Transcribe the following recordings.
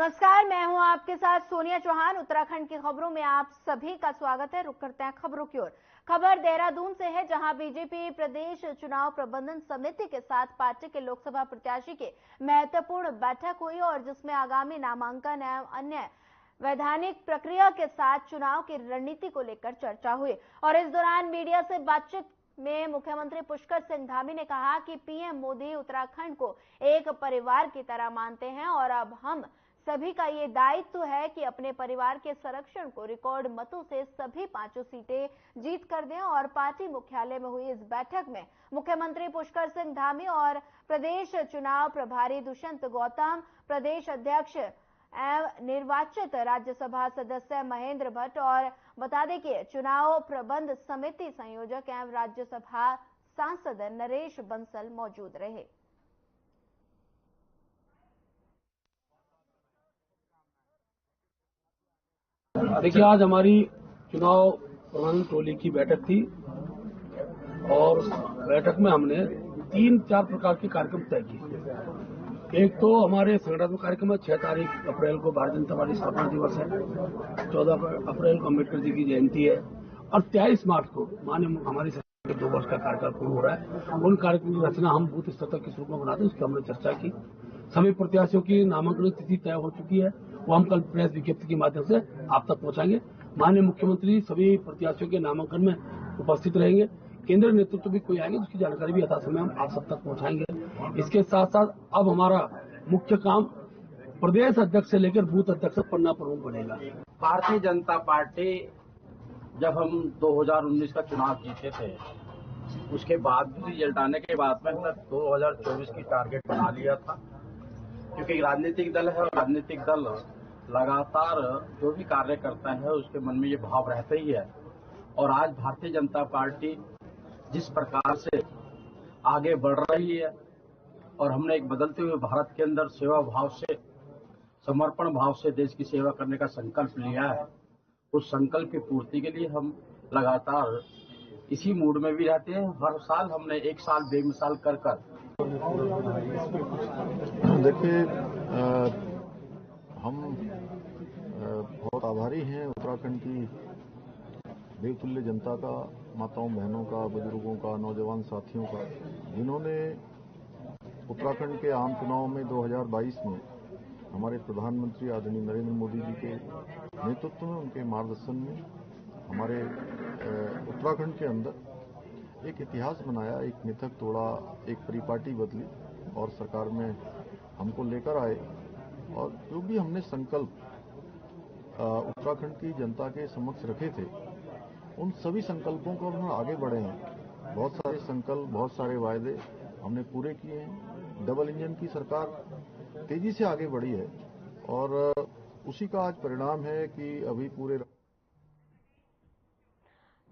नमस्कार, मैं हूं आपके साथ सोनिया चौहान। उत्तराखंड की खबरों में आप सभी का स्वागत है। रुक करते हैं खबरों की ओर। खबर देहरादून से है, जहां बीजेपी प्रदेश चुनाव प्रबंधन समिति के साथ पार्टी के लोकसभा प्रत्याशी की महत्वपूर्ण बैठक हुई और जिसमें आगामी नामांकन एवं अन्य वैधानिक प्रक्रिया के साथ चुनाव की रणनीति को लेकर चर्चा हुई। और इस दौरान मीडिया से बातचीत में मुख्यमंत्री पुष्कर सिंह धामी ने कहा कि पीएम मोदी उत्तराखंड को एक परिवार की तरह मानते हैं और अब हम सभी का ये दायित्व है कि अपने परिवार के संरक्षण को रिकॉर्ड मतों से सभी 5 सीटें जीत कर दें। और पार्टी मुख्यालय में हुई इस बैठक में मुख्यमंत्री पुष्कर सिंह धामी और प्रदेश चुनाव प्रभारी दुष्यंत गौतम, प्रदेश अध्यक्ष एवं निर्वाचित राज्यसभा सदस्य महेंद्र भट्ट और बता दें कि चुनाव प्रबंध समिति संयोजक एवं राज्यसभा सांसद नरेश बंसल मौजूद रहे। देखिए, आज हमारी चुनाव प्रबंधन टोली की बैठक थी और बैठक में हमने 3-4 प्रकार के कार्यक्रम तय किए। एक तो हमारे संगठनात्मक कार्यक्रम है। 6 तारीख अप्रैल को भारतीय जनता पार्टी स्थापना दिवस है, 14 अप्रैल को अम्बेडकर जी की जयंती है और 23 मार्च को माननीय हमारी सरकार के 2 वर्ष का कार्यकाल पूर्ण हो रहा है। उन कार्यक्रम की रचना हम बूथ स्तर तक किस रूप में बनाते हैं, उसकी हमने चर्चा की। सभी प्रत्याशियों की नामांकन तिथि तय हो चुकी है, वो हम कल प्रेस विज्ञप्ति के माध्यम से आप तक पहुंचाएंगे। माननीय मुख्यमंत्री सभी प्रत्याशियों के नामांकन में उपस्थित रहेंगे। केंद्रीय नेतृत्व भी कोई आएंगे, जिसकी जानकारी भी यथा समय हम आप सब तक पहुंचाएंगे। इसके साथ साथ अब हमारा मुख्य काम प्रदेश अध्यक्ष से लेकर बूथ अध्यक्ष पन्ना प्रमुख बनेगा। भारतीय जनता पार्टी जब हम 2019 का चुनाव जीते थे, उसके बाद भी रिजल्ट आने के बाद में 2024 की टारगेट बना लिया था, क्योंकि राजनीतिक दल है और राजनीतिक दल लगातार जो भी कार्य करता है उसके मन में ये भाव रहता ही है। और आज भारतीय जनता पार्टी जिस प्रकार से आगे बढ़ रही है और हमने एक बदलते हुए भारत के अंदर सेवा भाव से, समर्पण भाव से देश की सेवा करने का संकल्प लिया है, उस संकल्प की पूर्ति के लिए हम लगातार इसी मूड में भी रहते हैं। हर साल हमने एक साल बेमिसाल कर देखिए, हम बहुत आभारी हैं उत्तराखंड की देवतुल्य जनता का, माताओं बहनों का, बुजुर्गों का, नौजवान साथियों का, जिन्होंने उत्तराखंड के आम चुनाव में 2022 में हमारे प्रधानमंत्री आदरणीय नरेंद्र मोदी जी के नेतृत्व में, उनके मार्गदर्शन में हमारे उत्तराखंड के अंदर एक इतिहास बनाया, एक मिथक तोड़ा, एक परिपाटी बदली और सरकार में हमको लेकर आए। और जो भी हमने संकल्प उत्तराखंड की जनता के समक्ष रखे थे, उन सभी संकल्पों को हम आगे बढ़े हैं। बहुत सारे संकल्प, बहुत सारे वायदे हमने पूरे किए हैं। डबल इंजन की सरकार तेजी से आगे बढ़ी है और उसी का आज परिणाम है कि अभी पूरे।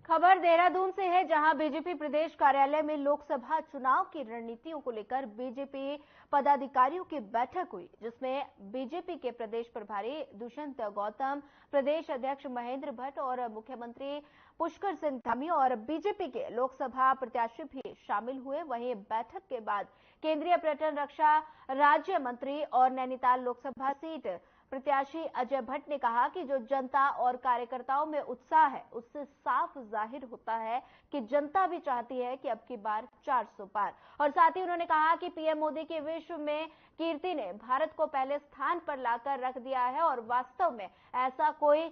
खबर देहरादून से है, जहां बीजेपी प्रदेश कार्यालय में लोकसभा चुनाव की रणनीतियों को लेकर बीजेपी पदाधिकारियों की बैठक हुई, जिसमें बीजेपी के प्रदेश प्रभारी दुष्यंत गौतम, प्रदेश अध्यक्ष महेंद्र भट्ट और मुख्यमंत्री पुष्कर सिंह धामी और बीजेपी के लोकसभा प्रत्याशी भी शामिल हुए। वहीं बैठक के बाद केंद्रीय पर्यटन रक्षा राज्य मंत्री और नैनीताल लोकसभा सीट प्रत्याशी अजय भट्ट ने कहा कि जो जनता और कार्यकर्ताओं में उत्साह है, उससे साफ जाहिर होता है कि जनता भी चाहती है कि अब की बार 400 पार। और साथ ही उन्होंने कहा कि पीएम मोदी के विश्व में कीर्ति ने भारत को पहले स्थान पर लाकर रख दिया है और वास्तव में ऐसा कोई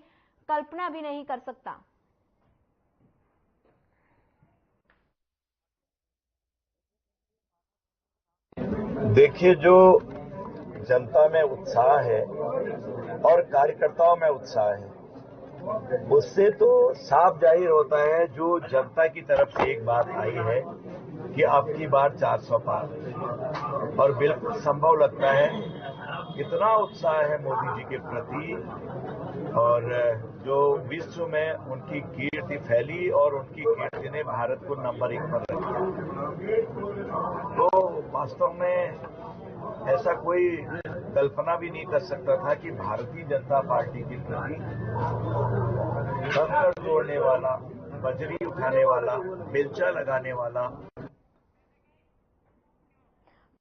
कल्पना भी नहीं कर सकता। देखिए, जो जनता में उत्साह है और कार्यकर्ताओं में उत्साह है, उससे तो साफ जाहिर होता है जो जनता की तरफ से एक बात आई है कि अब की बार 400 पार। और बिल्कुल संभव लगता है, इतना उत्साह है मोदी जी के प्रति और जो विश्व में उनकी कीर्ति फैली और उनकी कीर्ति ने भारत को नंबर 1 पर रखा। तो वास्तव में ऐसा कोई कल्पना भी नहीं कर सकता था कि भारतीय जनता पार्टी के प्रति कंकड़ तोड़ने वाला, बजरी उठाने वाला, बेलचा लगाने वाला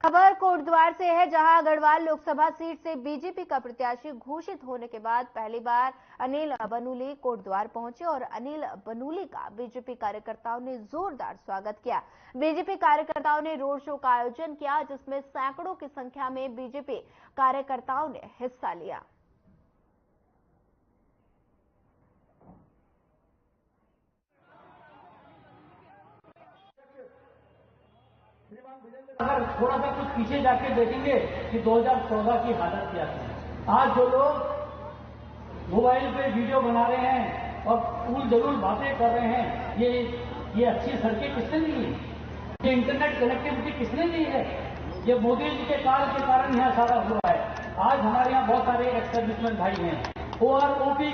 खबर कोटद्वार से है, जहां गढ़वाल लोकसभा सीट से बीजेपी का प्रत्याशी घोषित होने के बाद पहली बार अनिल बनूली कोटद्वार पहुंचे और अनिल बनूली का बीजेपी कार्यकर्ताओं ने जोरदार स्वागत किया। बीजेपी कार्यकर्ताओं ने रोड शो का आयोजन किया, जिसमें सैकड़ों की संख्या में बीजेपी कार्यकर्ताओं ने हिस्सा लिया। अगर थोड़ा सा कुछ पीछे जाके देखेंगे कि 2014 की हालत क्या थी। आज जो लोग मोबाइल पे वीडियो बना रहे हैं और फूल जरूर बातें कर रहे हैं, ये अच्छी सड़कें किसने दी है, ये इंटरनेट कनेक्टिविटी किसने दी है, ये मोदी जी के काल के कारण यहाँ सारा हुआ है। आज हमारे यहाँ बहुत सारे एक्स सर्विसमैन भाई हैं। ओआरओपी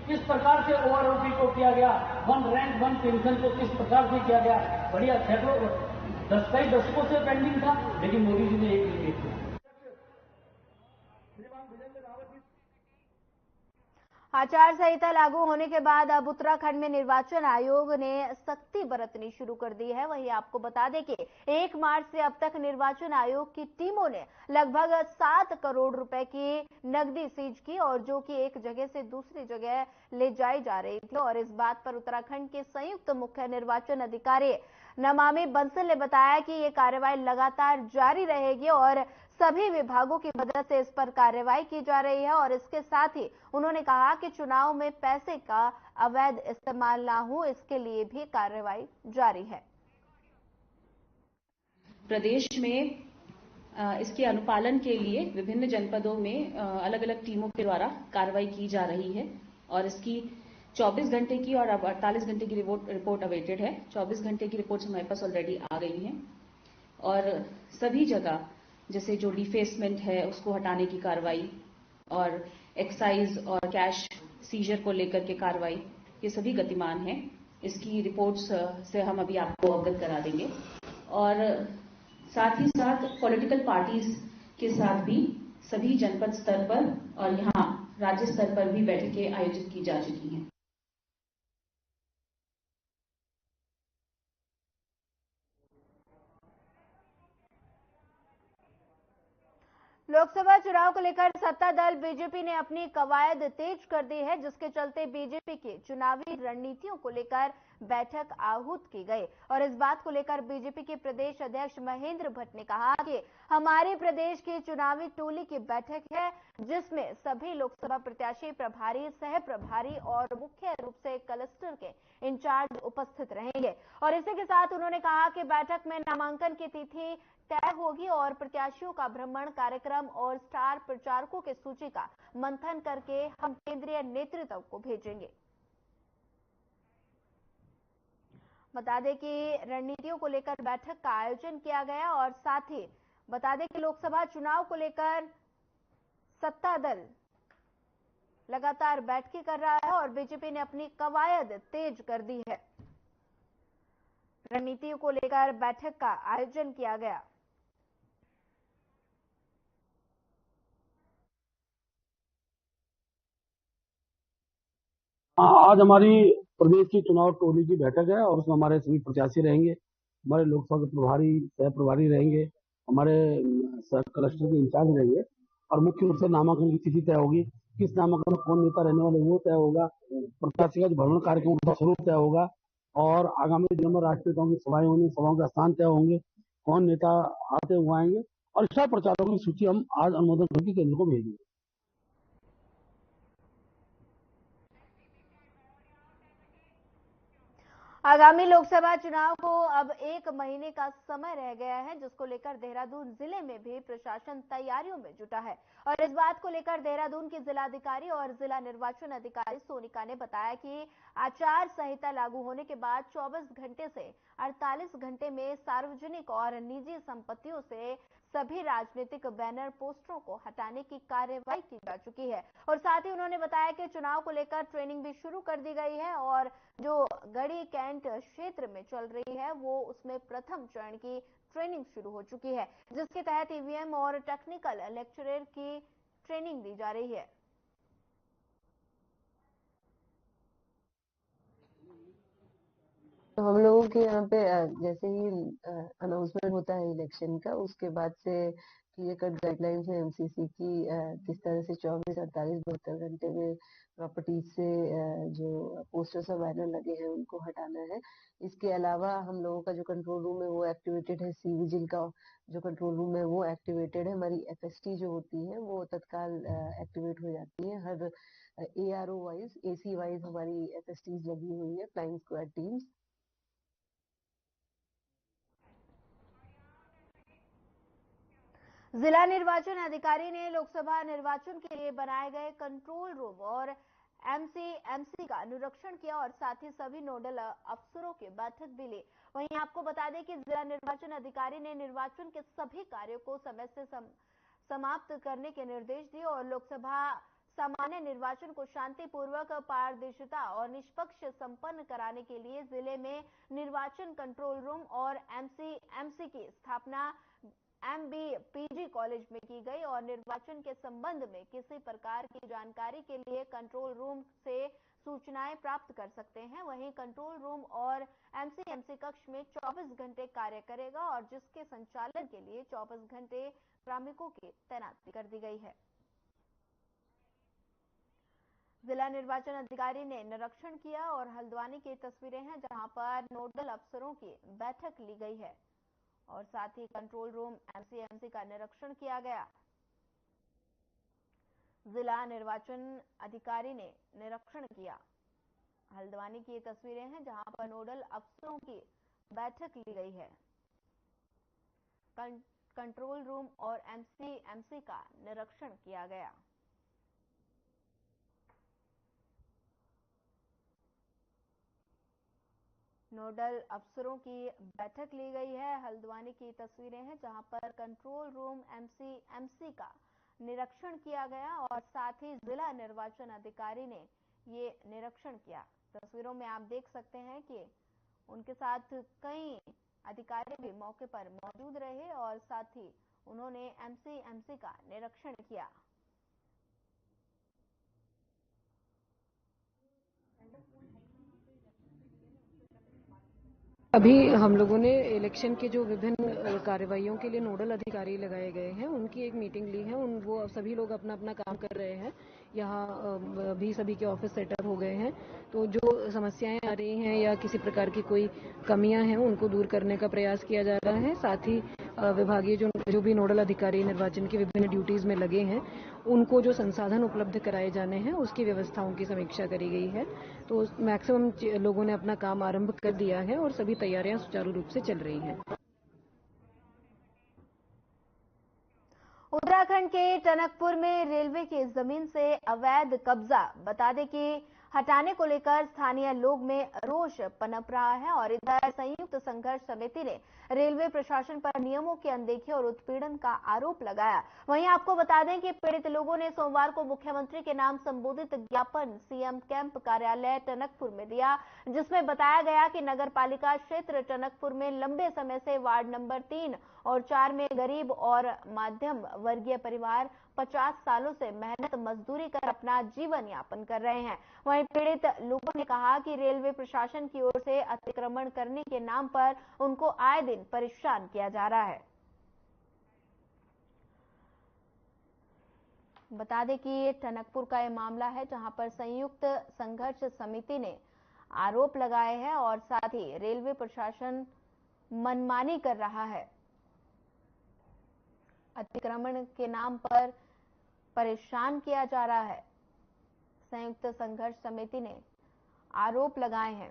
किस प्रकार से ओआरओपी को किया गया, वन रैंक वन पेंशन को किस प्रकार से किया गया, बढ़िया सैकड़ों कई दशकों से पेंडिंग था, लेकिन मोदी जी ने एक नहीं किया। आचार संहिता लागू होने के बाद अब उत्तराखंड में निर्वाचन आयोग ने सख्ती बरतनी शुरू कर दी है। वहीं आपको बता दें कि 1 मार्च से अब तक निर्वाचन आयोग की टीमों ने लगभग 7 करोड़ रुपए की नकदी सीज की, और जो कि एक जगह से दूसरी जगह ले जाई जा रही थी। और इस बात पर उत्तराखंड के संयुक्त मुख्य निर्वाचन अधिकारी नमामि बंसल ने बताया कि ये कार्रवाई लगातार जारी रहेगी और सभी विभागों की मदद से इस पर कार्रवाई की जा रही है। और इसके साथ ही उन्होंने कहा कि चुनाव में पैसे का अवैध इस्तेमाल ना हो, इसके लिए भी कार्रवाई जारी है। प्रदेश में इसके अनुपालन के लिए विभिन्न जनपदों में अलग अलग टीमों के द्वारा कार्रवाई की जा रही है और इसकी 24 घंटे की और अब 48 घंटे की रिपोर्ट अवेटेड है। 24 घंटे की रिपोर्ट हमारे पास ऑलरेडी आ गई हैं और सभी जगह जैसे जो डिफेसमेंट है उसको हटाने की कार्रवाई और एक्साइज और कैश सीजर को लेकर के कार्रवाई, ये सभी गतिमान हैं। इसकी रिपोर्ट्स से हम अभी आपको अवगत करा देंगे और साथ ही साथ पॉलिटिकल पार्टीज के साथ भी सभी जनपद स्तर पर और यहाँ राज्य स्तर पर भी बैठकें आयोजित की जा चुकी हैं। लोकसभा चुनाव को लेकर सत्ता दल बीजेपी ने अपनी कवायद तेज कर दी है, जिसके चलते बीजेपी की चुनावी रणनीतियों को लेकर बैठक आहूत की गई। और इस बात को लेकर बीजेपी के प्रदेश अध्यक्ष महेंद्र भट्ट ने कहा कि हमारे प्रदेश की चुनावी टोली की बैठक है, जिसमें सभी लोकसभा प्रत्याशी, प्रभारी, सह प्रभारी और मुख्य रूप से क्लस्टर के इंचार्ज उपस्थित रहेंगे। और इसी के साथ उन्होंने कहा कि बैठक में नामांकन की तिथि तय होगी और प्रत्याशियों का भ्रमण कार्यक्रम और स्टार प्रचारकों की सूची का मंथन करके हम केंद्रीय नेतृत्व को भेजेंगे। बता दें कि रणनीतियों को लेकर बैठक का आयोजन किया गया और साथ ही बता दें कि लोकसभा चुनाव को लेकर सत्ता दल लगातार बैठकें कर रहा है और बीजेपी ने अपनी कवायद तेज कर दी है। रणनीतियों को लेकर बैठक का आयोजन किया गया। आज हमारी प्रदेश की चुनाव टोली की बैठक है और उसमें हमारे सभी प्रत्याशी रहेंगे, हमारे लोकसभा के प्रभारी, सह प्रभारी रहेंगे, हमारे क्लस्टर के इंचार्ज रहेंगे और मुख्य रूप से नामांकन की तिथि तय होगी। किस नामांकन में कौन नेता रहने वाले वो तय होगा, प्रत्याशी का जो भ्रमण कार्यक्रम का स्वरूप तय होगा और आगामी दिनों में राष्ट्रीय नेताओं की सभाएं होंगी, सभाओं के स्थान तय होंगे, कौन नेता आते हुए आएंगे और स्टार प्रचारकों की सूची हम आज अनुमोदन करके केंद्र को भेजेंगे। आगामी लोकसभा चुनाव को अब 1 महीने का समय रह गया है, जिसको लेकर देहरादून जिले में भी प्रशासन तैयारियों में जुटा है। और इस बात को लेकर देहरादून की जिलाधिकारी और जिला निर्वाचन अधिकारी सोनिका ने बताया कि आचार संहिता लागू होने के बाद 24 घंटे से 48 घंटे में सार्वजनिक और निजी संपत्तियों से सभी राजनीतिक बैनर पोस्टरों को हटाने की कार्रवाई की जा चुकी है। और साथ ही उन्होंने बताया कि चुनाव को लेकर ट्रेनिंग भी शुरू कर दी गई है और जो गढ़ी कैंट क्षेत्र में चल रही है वो उसमें प्रथम चरण की ट्रेनिंग शुरू हो चुकी है, जिसके तहत ईवीएम और टेक्निकल लेक्चरर की ट्रेनिंग दी जा रही है। तो हम लोगों के यहाँ पे जैसे ही अनाउंसमेंट होता है इलेक्शन का, उसके बाद से क्लियर कट गाइडलाइंस है एमसीसी की किस तरह से 24, 48, 72 घंटे में प्रॉपर्टीज से जो पोस्टर्स और बैनर लगे हैं उनको हटाना है। इसके अलावा हम लोगों का जो कंट्रोल रूम है वो एक्टिवेटेड है, सी विजिल का जो कंट्रोल रूम है वो एक्टिवेटेड है। हमारी एफएसटी जो होती है वो तत्काल एक्टिवेट हो जाती है। हर एआरओ वाइज, एसी वाइज हमारी एफएसटीज लगी हुई है, फ्लाइंग स्क्वाड टीम्स। जिला निर्वाचन अधिकारी ने लोकसभा निर्वाचन के लिए बनाए गए कंट्रोल रूम और एमसी का निरीक्षण किया और साथ ही सभी नोडल अफसरों की बैठक भी ली। वहीं आपको बता दें कि जिला निर्वाचन अधिकारी ने निर्वाचन के सभी कार्यों को समय से समाप्त करने के निर्देश दिए और लोकसभा सामान्य निर्वाचन को शांतिपूर्वक, पारदर्शिता और निष्पक्ष संपन्न कराने के लिए जिले में निर्वाचन कंट्रोल रूम और एमसी की स्थापना MBPG कॉलेज में की गई और निर्वाचन के संबंध में किसी प्रकार की जानकारी के लिए कंट्रोल रूम से सूचनाएं प्राप्त कर सकते हैं। वहीं कंट्रोल रूम और एमसी कक्ष में 24 घंटे कार्य करेगा और जिसके संचालन के लिए 24 घंटे श्रमिकों की तैनाती कर दी गई है। जिला निर्वाचन अधिकारी ने निरीक्षण किया और हल्द्वानी की तस्वीरें हैं जहां पर नोडल अफसरों की बैठक ली गई है और साथ ही कंट्रोल रूम एमसी का निरीक्षण किया गया। जिला निर्वाचन अधिकारी ने निरीक्षण किया। हल्द्वानी की तस्वीरें हैं जहां पर नोडल अफसरों की बैठक ली गई है। कंट्रोल रूम और एमसी का निरीक्षण किया गया। नोडल अफसरों की बैठक ली गई है। हल्द्वानी की तस्वीरें हैं जहां पर कंट्रोल रूम एमसी का निरीक्षण किया गया और साथ ही जिला निर्वाचन अधिकारी ने ये निरीक्षण किया। तस्वीरों में आप देख सकते हैं कि उनके साथ कई अधिकारी भी मौके पर मौजूद रहे और साथ ही उन्होंने एमसी का निरीक्षण किया। अभी हम लोगों ने इलेक्शन के जो विभिन्न कार्रवाइयों के लिए नोडल अधिकारी लगाए गए हैं उनकी एक मीटिंग ली है। वो सभी लोग अपना अपना काम कर रहे हैं। यहाँ भी सभी के ऑफिस सेटअप हो गए हैं। तो जो समस्याएं आ रही हैं या किसी प्रकार की कोई कमियां हैं उनको दूर करने का प्रयास किया जा रहा है। साथ ही विभागीय जो भी नोडल अधिकारी निर्वाचन की विभिन्न ड्यूटीज में लगे हैं उनको जो संसाधन उपलब्ध कराए जाने हैं उसकी व्यवस्थाओं की समीक्षा करी गई है। तो मैक्सिमम लोगों ने अपना काम आरंभ कर दिया है और सभी तैयारियां सुचारू रूप से चल रही हैं। उत्तराखंड के टनकपुर में रेलवे की जमीन से अवैध कब्जा बता दें कि हटाने को लेकर स्थानीय लोग में रोष पनप रहा है और इधर संयुक्त संघर्ष समिति ने रेलवे प्रशासन पर नियमों की अनदेखी और उत्पीड़न का आरोप लगाया। वहीं आपको बता दें कि पीड़ित लोगों ने सोमवार को मुख्यमंत्री के नाम संबोधित ज्ञापन सीएम कैंप कार्यालय टनकपुर में दिया, जिसमें बताया गया कि नगर पालिका क्षेत्र टनकपुर में लंबे समय से वार्ड नंबर 3 और 4 में गरीब और मध्यम वर्गीय परिवार 50 सालों से मेहनत मजदूरी कर अपना जीवन यापन कर रहे हैं। वहीं पीड़ित लोगों ने कहा कि रेलवे प्रशासन की ओर से अतिक्रमण करने के नाम पर उनको आए दिन परेशान किया जा रहा है। बता दें कि ये टनकपुर का यह मामला है जहां पर संयुक्त संघर्ष समिति ने आरोप लगाए हैं और साथ ही रेलवे प्रशासन मनमानी कर रहा है। अतिक्रमण के नाम पर परेशान किया जा रहा है। संयुक्त संघर्ष समिति ने आरोप लगाए हैं।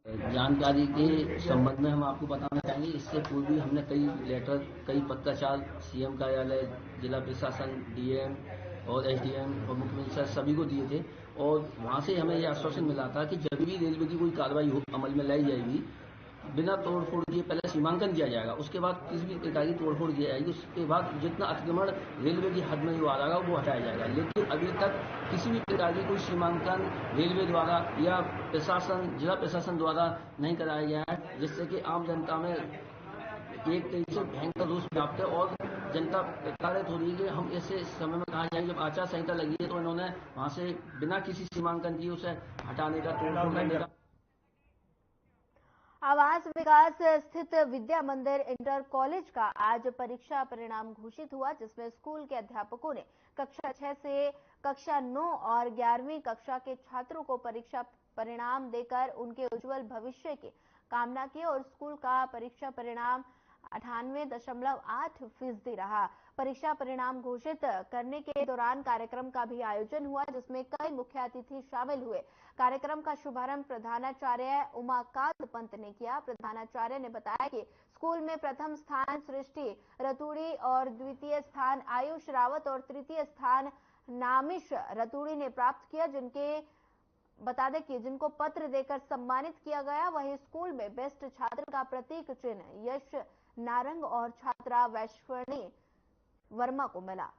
जानकारी के संबंध में हम आपको बताना चाहेंगे। इससे पूर्व भी हमने कई लेटर, कई पत्राचार सीएम कार्यालय, जिला प्रशासन, डीएम और एसडीएम और मुख्यमंत्री सर सभी को दिए थे और वहां से हमें यह आश्वासन मिला था कि जब भी रेलवे की कोई कार्रवाई अमल में लाई जाएगी बिना तोड़फोड़ किए पहले सीमांकन किया जाएगा, उसके बाद किसी भी प्रकार की तोड़फोड़ की जाएगी, उसके बाद जितना अतिक्रमण रेलवे की हद में जो आ रहा वो हटाया जाएगा। लेकिन अभी तक किसी भी प्रकार की कोई सीमांकन रेलवे द्वारा या प्रशासन, जिला प्रशासन द्वारा नहीं कराया गया है, जिससे कि आम जनता में एक तरीके से भयंकर रोष व्याप्त है और जनता प्रताड़ित हो रही है कि हम ऐसे समय में कहा जाएंगे। जब आचार संहिता लगी है तो इन्होंने वहां से बिना किसी सीमांकन किए उसे हटाने का, तोड़फोड़ करने का। आवास विकास स्थित विद्या मंदिर इंटर कॉलेज का आज परीक्षा परिणाम घोषित हुआ, जिसमें स्कूल के अध्यापकों ने कक्षा 6 से कक्षा 9 और 11वीं कक्षा के छात्रों को परीक्षा परिणाम देकर उनके उज्जवल भविष्य की कामना की और स्कूल का परीक्षा परिणाम 98.8% रहा। परीक्षा परिणाम घोषित करने के दौरान कार्यक्रम का भी आयोजन हुआ, जिसमें कई मुख्य अतिथि शामिल हुए। कार्यक्रम का शुभारंभ प्रधानाचार्य उमाकांत पंत ने किया। प्रधानाचार्य ने बताया कि स्कूल में प्रथम स्थान सृष्टि रतूड़ी और द्वितीय स्थान आयुष रावत और तृतीय स्थान नामिश रतूड़ी ने प्राप्त किया, बता दें कि जिनको पत्र देकर सम्मानित किया गया। वहीं स्कूल में बेस्ट छात्र का प्रतीक चिन्ह यश नारंग और छात्रा वैश्वणी वर्मा को मिला।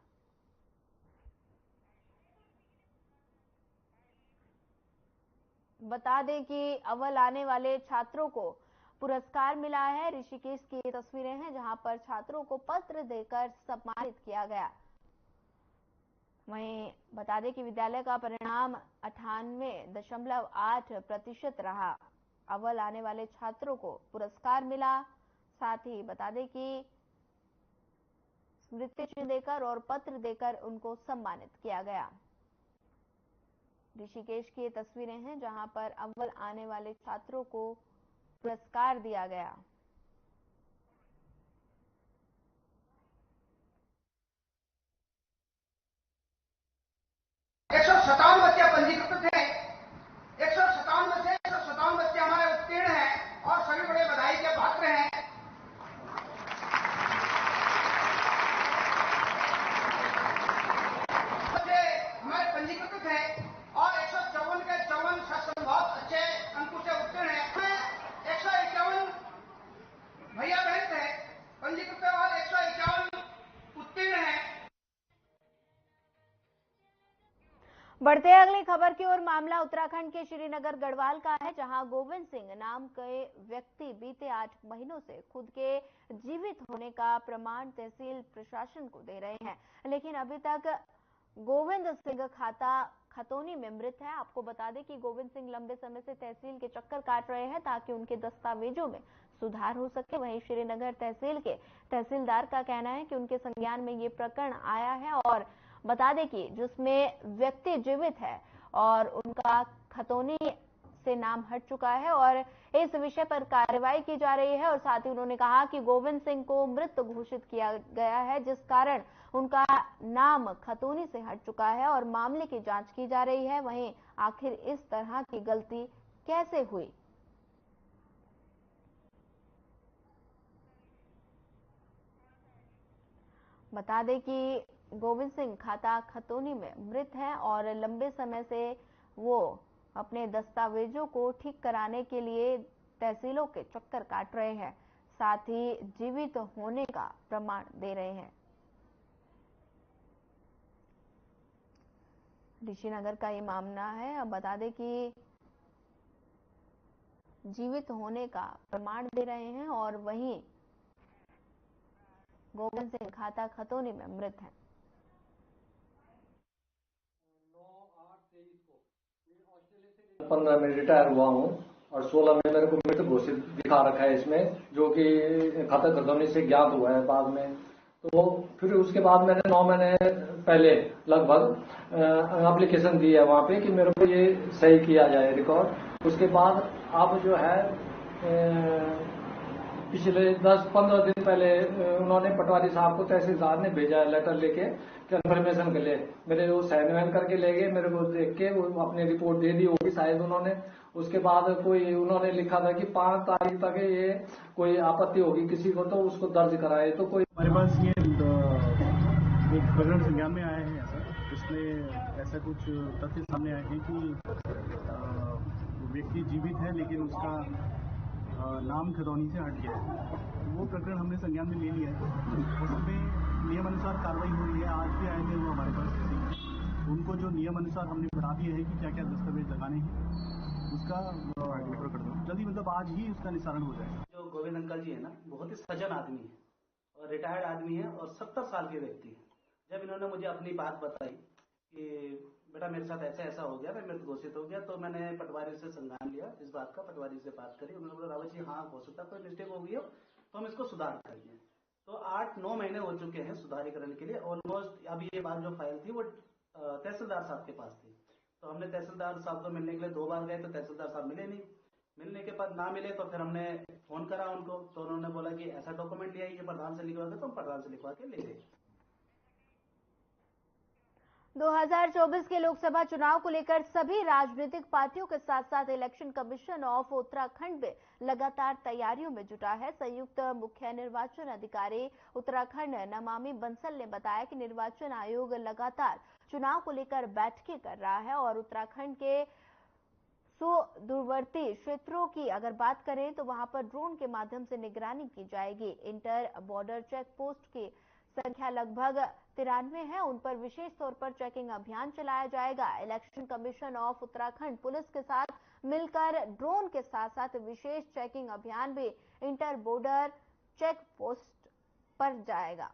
बता दें कि अव्वल आने वाले छात्रों को पुरस्कार मिला है। ऋषिकेश की तस्वीरें हैं जहां पर छात्रों को पत्र देकर सम्मानित किया गया। वहीं बता दें कि विद्यालय का परिणाम 98.8% रहा। अव्वल आने वाले छात्रों को पुरस्कार मिला। साथ ही बता दें कि स्मृति चिन्ह देकर और पत्र देकर उनको सम्मानित किया गया। ऋषिकेश की तस्वीरें हैं जहां पर अव्वल आने वाले छात्रों को पुरस्कार दिया गया। बच्चे पंजीकृत थे, 157 बच्चे हमारे उत्तीर्ण हैं और सभी बड़े बधाई के पात्र हैं। बच्चे हमारे पंजीकृत थे और 154 के 54 बहुत अच्छे अंकों से उत्तीर्ण हैं। 151 भैया बहन थे पंजीकृत और 151 उत्तीर्ण हैं। बढ़ते अगली खबर की ओर। मामला उत्तराखंड के श्रीनगर गढ़वाल का है, जहां गोविंद सिंह नाम के व्यक्ति बीते 8 महीनों से खुद के जीवित होने का प्रमाण तहसील प्रशासन को दे रहे हैं, लेकिन अभी तक गोविंद सिंह खतौनी में मृत है। आपको बता दें कि गोविंद सिंह लंबे समय से तहसील के चक्कर काट रहे हैं ताकि उनके दस्तावेजों में सुधार हो सके। वहीं श्रीनगर तहसील के तहसीलदार का कहना है कि उनके संज्ञान में ये प्रकरण आया है और बता दें कि जिसमें व्यक्ति जीवित है और उनका खतौनी से नाम हट चुका है और इस विषय पर कार्रवाई की जा रही है। और साथ ही उन्होंने कहा कि गोविंद सिंह को मृत घोषित किया गया है, जिस कारण उनका नाम खतौनी से हट चुका है और मामले की जांच की जा रही है। वहीं आखिर इस तरह की गलती कैसे हुई, बता दें कि गोविंद सिंह खतौनी में मृत हैं और लंबे समय से वो अपने दस्तावेजों को ठीक कराने के लिए तहसीलों के चक्कर काट रहे हैं, साथ ही जीवित होने का प्रमाण दे रहे हैं। ऋषिनगर का ये मामला है। अब बता दें कि जीवित होने का प्रमाण दे रहे हैं और वहीं गोविंद सिंह खतौनी में मृत हैं। 15 में रिटायर हुआ हूं और 16 में मेरे को मृत घोषित दिखा रखा है इसमें, जो कि खतौनी से ज्ञात हुआ है बाद में। तो फिर उसके बाद मैंने 9 महीने पहले लगभग एप्लीकेशन दी है वहां पे कि मेरे को ये सही किया जाए रिकॉर्ड। उसके बाद आप जो है पिछले 10-15 दिन पहले उन्होंने पटवारी साहब को तहसीलदार ने भेजा है लेटर लेके कंफर्मेशन के लिए। मेरे वो साइन वैन करके ले गए, मेरे को देख के वो अपनी रिपोर्ट दे दी होगी शायद उन्होंने। उसके बाद कोई उन्होंने लिखा था कि 5 तारीख तक ये कोई आपत्ति होगी किसी को तो उसको दर्ज कराए। तो कोई हमारे पास ये एक प्रकरण संज्ञान में आया है ऐसा, इसमें ऐसा कुछ तथ्य सामने आए हैं कि व्यक्ति जीवित है लेकिन उसका नाम खतौनी से हट गया है। वो प्रकरण हमने संज्ञान में ले लिया है, उसमें नियमानुसार कार्रवाई हो रही है। आज भी आए थे वो हमारे पास, उनको जो नियमानुसार हमने बता दिया है कि क्या क्या दस्तावेज लगाने हैं, उसका जल्दी मतलब आज ही उसका निस्तारण हो जाएगा। जो गोविंद अंकल जी है ना, बहुत ही सज्जन आदमी है रिटायर्ड आदमी है और 70 साल के व्यक्ति हैं। जब इन्होंने मुझे अपनी बात बताई कि बेटा मेरे साथ ऐसा ऐसा हो गया, मैं मृत घोषित हो गया, तो मैंने पटवारी से संज्ञान लिया इस बात का, पटवारी से बात करी। उन्होंने बोला रावत जी हाँ हो सकता कोई मिस्टेक हो गई हो तो हम इसको सुधार करेंगे। तो 8-9 महीने हो चुके हैं सुधारीकरण के लिए। ऑलमोस्ट अब ये बात जो फाइल थी वो तहसीलदार साहब के पास थी, तो हमने तहसीलदार साहब को मिलने के लिए 2 बार गए, तो तहसीलदार साहब मिले नहीं। मिलने के बाद ना मिले तो फिर हमने फोन करा उनको, तो उन्होंने बोला कि ऐसा डॉक्यूमेंट ले आइए प्रधान से लिखवा के, तो हम प्रधान से लिखवा के ले गए। 2024 के लोकसभा चुनाव को लेकर सभी राजनीतिक पार्टियों के साथ साथ इलेक्शन कमीशन ऑफ उत्तराखंड में लगातार तैयारियों में जुटा है। संयुक्त मुख्य निर्वाचन अधिकारी उत्तराखंड नमामि बंसल ने बताया कि निर्वाचन आयोग लगातार चुनाव को लेकर बैठकें कर रहा है और उत्तराखंड के दूरवर्ती क्षेत्रों की अगर बात करें तो वहां पर ड्रोन के माध्यम से निगरानी की जाएगी। इंटर बॉर्डर चेक पोस्ट की संख्या लगभग 93 है, उन पर विशेष तौर पर चेकिंग अभियान चलाया जाएगा। Election commission of Uttarakhand police के साथ मिलकर ड्रोन के साथ साथ विशेष चेकिंग अभियान भी इंटर बॉर्डर चेक पोस्ट पर जाएगा।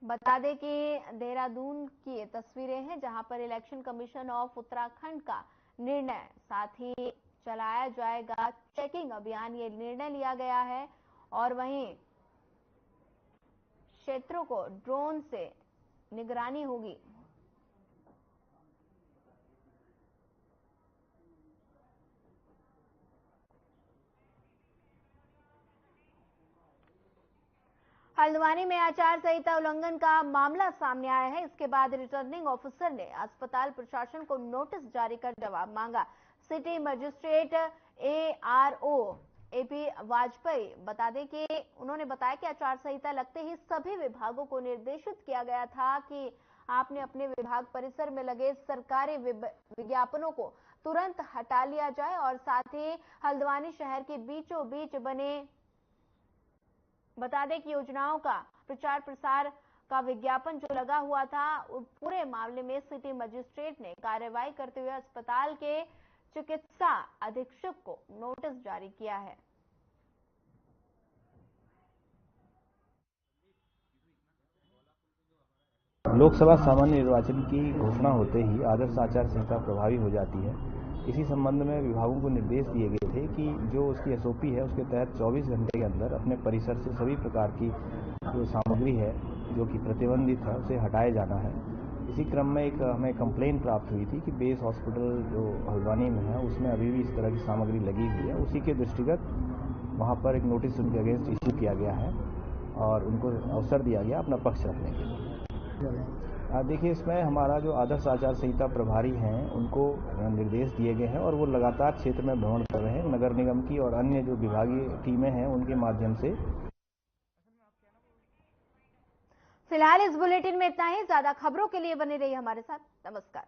बता दें कि देहरादून की ये तस्वीरें हैं जहां पर इलेक्शन कमीशन ऑफ उत्तराखंड का निर्णय, साथ ही चलाया जाएगा चेकिंग अभियान, ये निर्णय लिया गया है। और वहीं क्षेत्रों को ड्रोन से निगरानी होगी। हल्द्वानी में आचार संहिता उल्लंघन का मामला सामने आया है। इसके बाद रिटर्निंग ऑफिसर ने अस्पताल प्रशासन को नोटिस जारी कर जवाब मांगा। City magistrate ARO AP Vajpayee बता दें कि उन्होंने बताया कि आचार संहिता लगते ही सभी विभागों को निर्देशित किया गया था कि आपने अपने विभाग परिसर में लगे सरकारी विज्ञापनों को तुरंत हटा लिया जाए और साथ ही हल्द्वानी शहर के बीचों बीच बने बता दें कि योजनाओं का प्रचार प्रसार का विज्ञापन जो लगा हुआ था, पूरे मामले में सिटी मजिस्ट्रेट ने कार्रवाई करते हुए अस्पताल के चिकित्सा अधीक्षक को नोटिस जारी किया है। लोकसभा सामान्य निर्वाचन की घोषणा होते ही आदर्श आचार संहिता प्रभावी हो जाती है। इसी संबंध में विभागों को निर्देश दिए गए थे कि जो उसकी SOP है उसके तहत 24 घंटे के अंदर अपने परिसर से सभी प्रकार की जो सामग्री है जो कि प्रतिबंधित है उसे हटाए जाना है। इसी क्रम में एक हमें कंप्लेंट प्राप्त हुई थी कि बेस हॉस्पिटल जो हल्द्वानी में है उसमें अभी भी इस तरह की सामग्री लगी हुई है। उसी के दृष्टिगत वहाँ पर एक नोटिस उनके अगेंस्ट इश्यू किया गया है और उनको अवसर दिया गया अपना पक्ष रखने के लिए। देखिए, इसमें हमारा जो आदर्श आचार संहिता प्रभारी हैं उनको निर्देश दिए गए हैं और वो लगातार क्षेत्र में भ्रमण कर रहे हैं। नगर निगम की और अन्य जो विभागीय टीमें हैं उनके माध्यम से। फिलहाल इस बुलेटिन में इतना ही। ज्यादा खबरों के लिए बने रहिए हमारे साथ। नमस्कार।